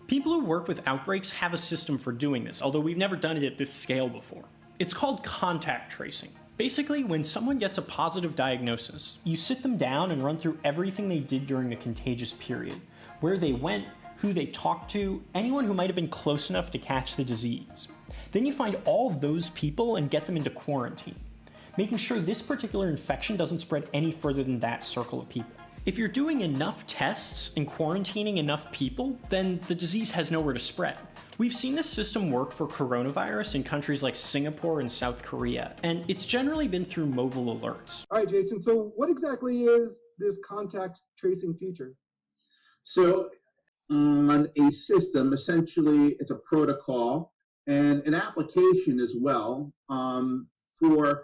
People who work with outbreaks have a system for doing this, although we've never done it at this scale before. It's called contact tracing. Basically, when someone gets a positive diagnosis, you sit them down and run through everything they did during the contagious period, where they went, who they talked to, anyone who might have been close enough to catch the disease. Then you find all those people and get them into quarantine, making sure this particular infection doesn't spread any further than that circle of people. If you're doing enough tests and quarantining enough people, then the disease has nowhere to spread. We've seen this system work for coronavirus in countries like Singapore and South Korea, and it's generally been through mobile alerts. All right, Jason, so what exactly is this contact tracing feature? So on a system, essentially it's a protocol and an application as well for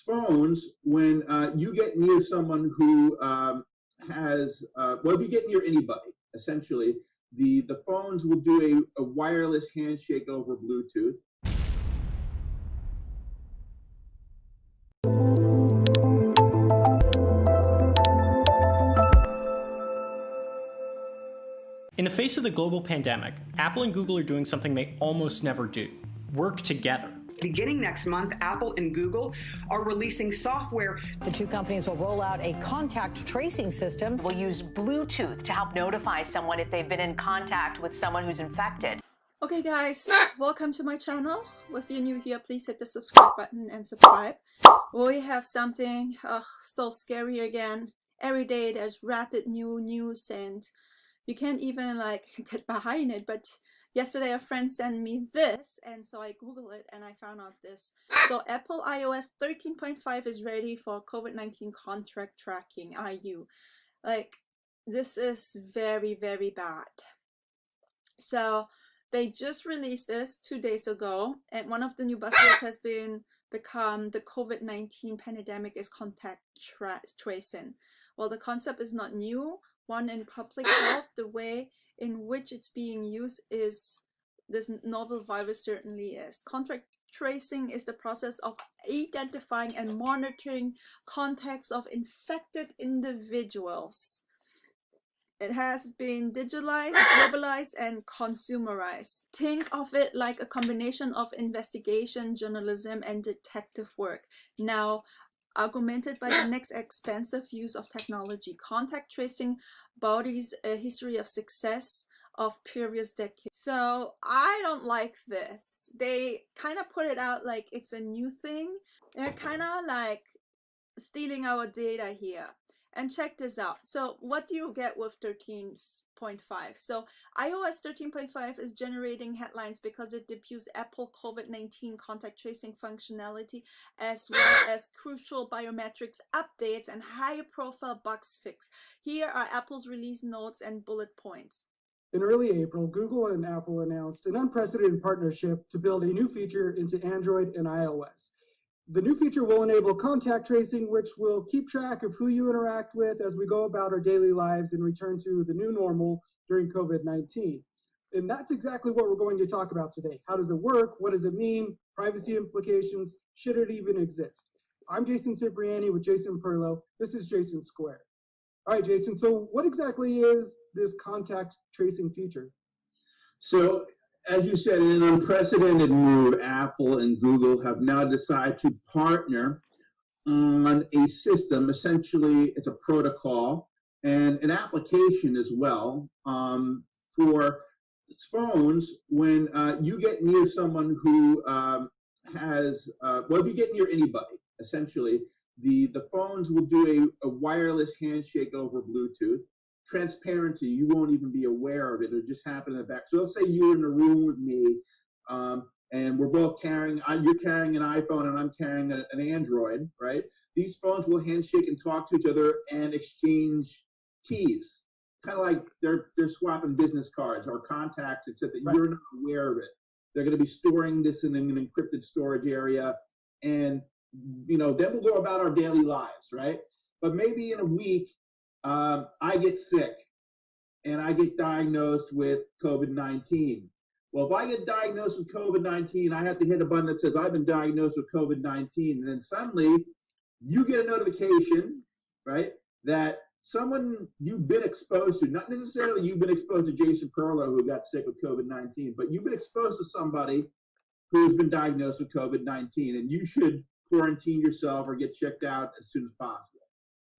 phones when you get near someone who has, if you get near anybody, essentially, the phones will do a wireless handshake over Bluetooth. In the face of the global pandemic, Apple and Google are doing something they almost never do: work together. Beginning next month, Apple and Google are releasing software. The two companies will roll out a contact tracing system. Will use Bluetooth to help notify someone if they've been in contact with someone who's infected. Okay guys, welcome to my channel. If you're new here, please hit the subscribe button and subscribe. We have something so scary again. Every day there's rapid new news and you can't even get behind it, but yesterday a friend sent me this and so I googled it and I found out this. So Apple iOS 13.5 is ready for COVID-19 contact tracking, IU. This is very, very bad. So they just released this 2 days ago, and one of the new buzzwords has become the COVID-19 pandemic is contact tracing. Well, the concept is not new. One, in public health, the way in which it's being used is this novel virus certainly is. Contact tracing is the process of identifying and monitoring contacts of infected individuals. It has been digitalized, globalized, and consumerized. Think of it like a combination of investigation, journalism, and detective work. Now, augmented by the next expansive use of technology. Contact tracing embodies a history of success of previous decades. So I don't like this. They kind of put it out like it's a new thing. They're kind of like stealing our data here. And check this out. So what do you get with 13.5? So iOS 13.5 is generating headlines because it debuts Apple COVID-19 contact tracing functionality as well as crucial biometrics updates and high-profile bugs fix. Here are Apple's release notes and bullet points. In early April, Google and Apple announced an unprecedented partnership to build a new feature into Android and iOS. The new feature will enable contact tracing, which will keep track of who you interact with as we go about our daily lives and return to the new normal during COVID-19. And that's exactly what we're going to talk about today. How does it work? What does it mean? Privacy implications? Should it even exist? I'm Jason Cipriani with Jason Perlow. This is Jason Square. All right, Jason, so what exactly is this contact tracing feature? So, as you said, in an unprecedented move, Apple and Google have now decided to partner on a system. Essentially, it's a protocol and an application as well for phones when you get near someone who has, if you get near anybody, essentially, the phones will do a wireless handshake over Bluetooth. Transparency, you won't even be aware of it. It'll just happen in the back. So let's say you're in a room with me and we're both carrying, you're carrying an iPhone and I'm carrying an Android, right? These phones will handshake and talk to each other and exchange keys. Kind of like they're swapping business cards or contacts, except that you're not aware of it. They're going to be storing this in an encrypted storage area, and then we'll go about our daily lives, right? But maybe in a week, I get sick and I get diagnosed with COVID-19. Well, if I get diagnosed with COVID-19, I have to hit a button that says I've been diagnosed with COVID-19. And then suddenly you get a notification, right, that someone you've been exposed to, not necessarily you've been exposed to Jason Perlow who got sick with COVID-19, but you've been exposed to somebody who's been diagnosed with COVID-19, and you should quarantine yourself or get checked out as soon as possible.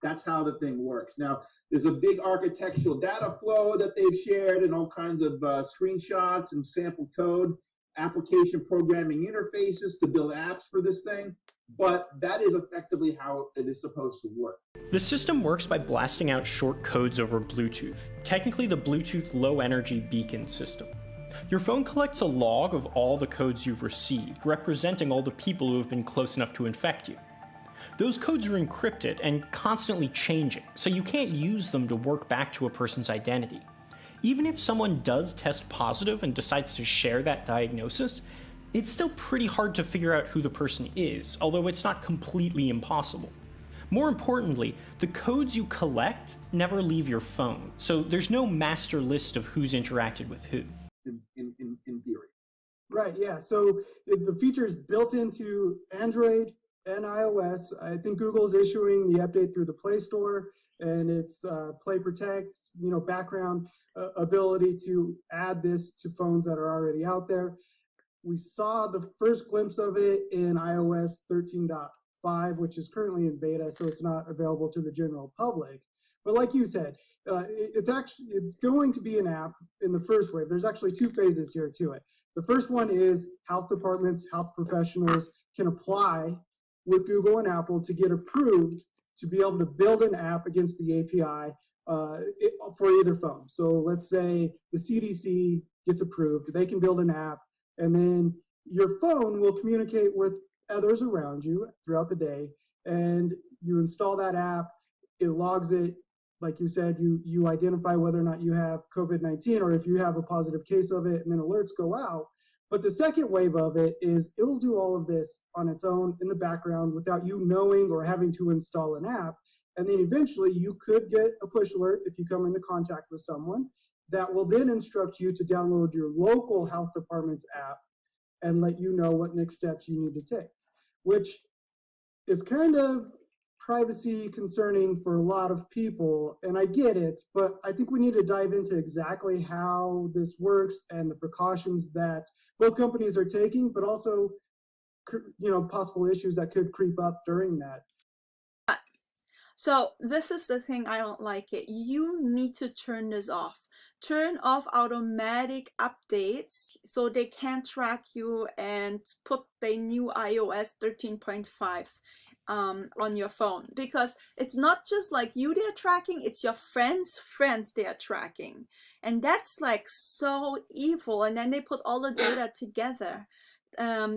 That's how the thing works. Now, there's a big architectural data flow that they've shared and all kinds of screenshots and sample code, application programming interfaces to build apps for this thing. But that is effectively how it is supposed to work. The system works by blasting out short codes over Bluetooth, technically the Bluetooth Low Energy Beacon system. Your phone collects a log of all the codes you've received, representing all the people who have been close enough to infect you. Those codes are encrypted and constantly changing, so you can't use them to work back to a person's identity. Even if someone does test positive and decides to share that diagnosis, it's still pretty hard to figure out who the person is, although it's not completely impossible. More importantly, the codes you collect never leave your phone, so there's no master list of who's interacted with who. In theory. Right, yeah. So the feature is built into Android and iOS. I think Google's issuing the update through the Play Store, and it's Play Protect, background ability to add this to phones that are already out there. We saw the first glimpse of it in iOS 13.5, which is currently in beta, so it's not available to the general public. But like you said, it's going to be an app in the first wave. There's actually two phases here to it. The first one is health departments, health professionals can apply with Google and Apple to get approved to be able to build an app against the API for either phone. So let's say the CDC gets approved, they can build an app, and then your phone will communicate with others around you throughout the day, and you install that app, it logs it. Like you said, you identify whether or not you have COVID-19 or if you have a positive case of it, and then alerts go out. But the second wave of it is it'll do all of this on its own in the background without you knowing or having to install an app. And then eventually you could get a push alert if you come into contact with someone that will then instruct you to download your local health department's app and let you know what next steps you need to take, which is kind of privacy concerning for a lot of people, and I get it, but I think we need to dive into exactly how this works and the precautions that both companies are taking, but also, possible issues that could creep up during that. So this is the thing I don't like it. You need to turn this off. Turn off automatic updates so they can't track you and put the new iOS 13.5 on your phone, because it's not just like you they're tracking, it's your friends they are tracking, and that's like so evil. And then they put all the data together,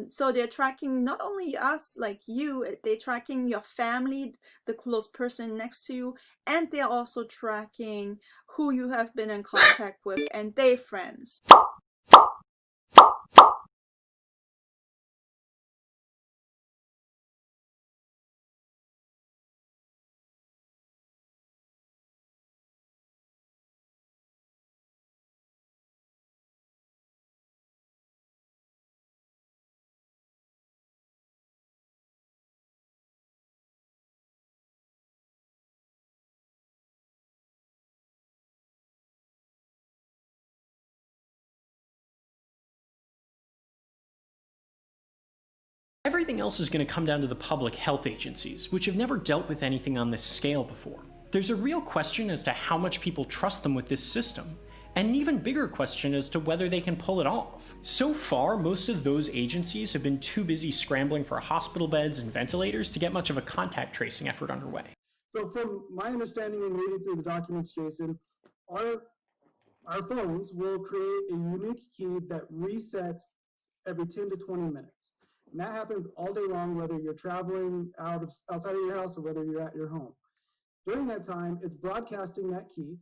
so they're tracking not only us, like you, they're tracking your family, the close person next to you, and they're also tracking who you have been in contact with and their friends. Everything else is going to come down to the public health agencies, which have never dealt with anything on this scale before. There's a real question as to how much people trust them with this system, and an even bigger question as to whether they can pull it off. So far, most of those agencies have been too busy scrambling for hospital beds and ventilators to get much of a contact tracing effort underway. So from my understanding and reading through the documents, Jason, our phones will create a unique key that resets every 10 to 20 minutes. And that happens all day long, whether you're traveling outside of your house or whether you're at your home. During that time, it's broadcasting that key,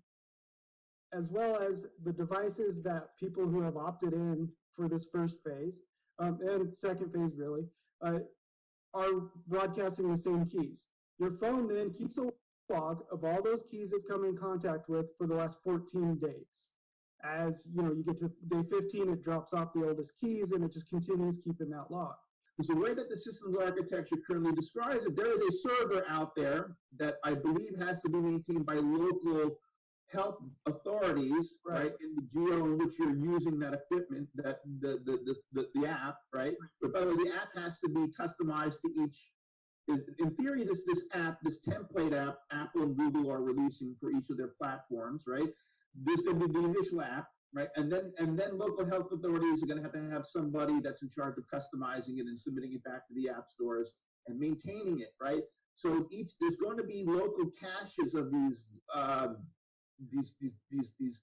as well as the devices that people who have opted in for this first phase, and second phase really, are broadcasting the same keys. Your phone then keeps a log of all those keys it's come in contact with for the last 14 days. As you get to day 15, it drops off the oldest keys and it just continues keeping that log. because the way that the systems architecture currently describes it, there is a server out there that I believe has to be maintained by local health authorities, right, in the geo in which you're using that equipment, that the app, right? But by the way, the app has to be customized to each. In theory, this app, this template app, Apple and Google are releasing for each of their platforms, right? There's going to be the initial app, right? And then local health authorities are going to have somebody that's in charge of customizing it and submitting it back to the app stores and maintaining it, right? So there's going to be local caches of these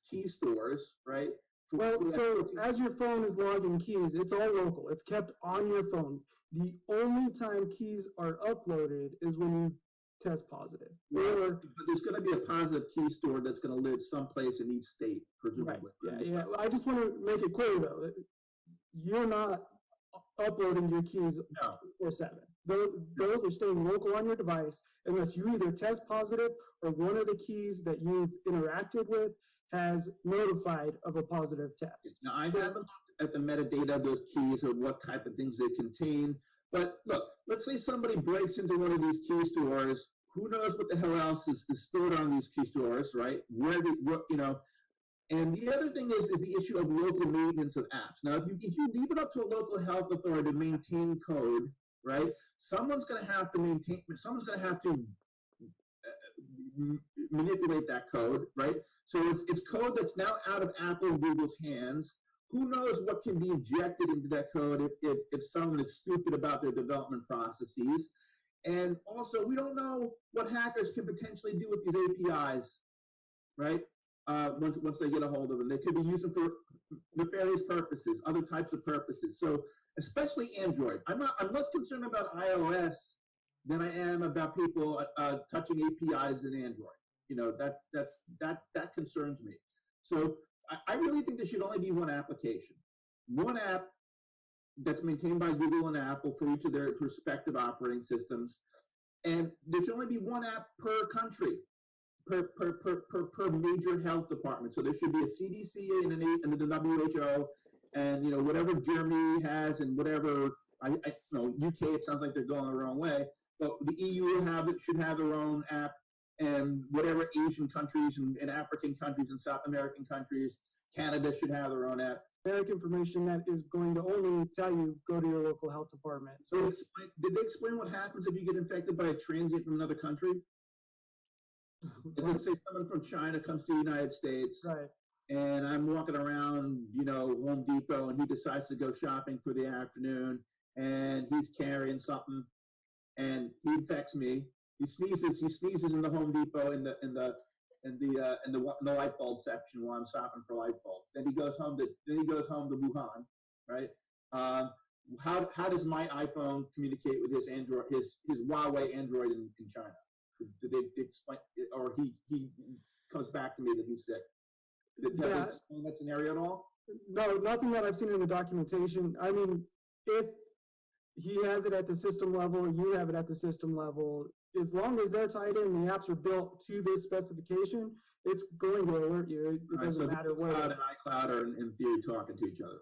key stores, right? Well, so as your phone is logging keys, it's all local. It's kept on your phone. The only time keys are uploaded is when you test positive. But there's going to be a positive key store that's going to live someplace in each state, presumably. Right. Yeah. I just want to make it clear, though, that you're not uploading your keys 24/7. Those are staying local on your device unless you either test positive or one of the keys that you've interacted with has notified of a positive test. Now, I haven't looked at the metadata of those keys or what type of things they contain. But look, let's say somebody breaks into one of these key stores. Who knows what the hell else is stored on these key stores, right? And the other thing is the issue of local maintenance of apps. Now, if you leave it up to a local health authority to maintain code, right? Someone's going to have to manipulate that code, right? So it's code that's now out of Apple and Google's hands. Who knows what can be injected into that code if someone is stupid about their development processes. And also, we don't know what hackers can potentially do with these APIs, right? Once they get a hold of them. They could be used for nefarious purposes, other types of purposes. So especially Android. I'm less concerned about iOS than I am about people touching APIs in Android. That concerns me. So I really think there should only be one application, one app that's maintained by Google and Apple for each of their respective operating systems, and there should only be one app per country, per major health department. So there should be a CDC and the WHO, and whatever Germany has, and whatever UK. It sounds like they're going the wrong way, but the EU should have their own app. And whatever Asian countries and African countries and South American countries, Canada should have their own app. Generic information that is going to only tell you go to your local health department. So did they explain what happens if you get infected by a transient from another country? Let's say someone from China comes to the United States, right? And I'm walking around, Home Depot, and he decides to go shopping for the afternoon, and he's carrying something, and he infects me. He sneezes in the Home Depot in the light bulb section while I'm shopping for light bulbs. Then he goes home to Wuhan, right? How does my iPhone communicate with his Android, his Huawei Android in China? Did they explain, or he comes back to me that he's sick? Did they explain that scenario at all? No, nothing that I've seen in the documentation. I mean, if he has it at the system level, you have it at the system level, as long as they're tied in, the apps are built to this specification, it's going to alert you. It doesn't matter where. Cloud and iCloud are in theory talking to each other.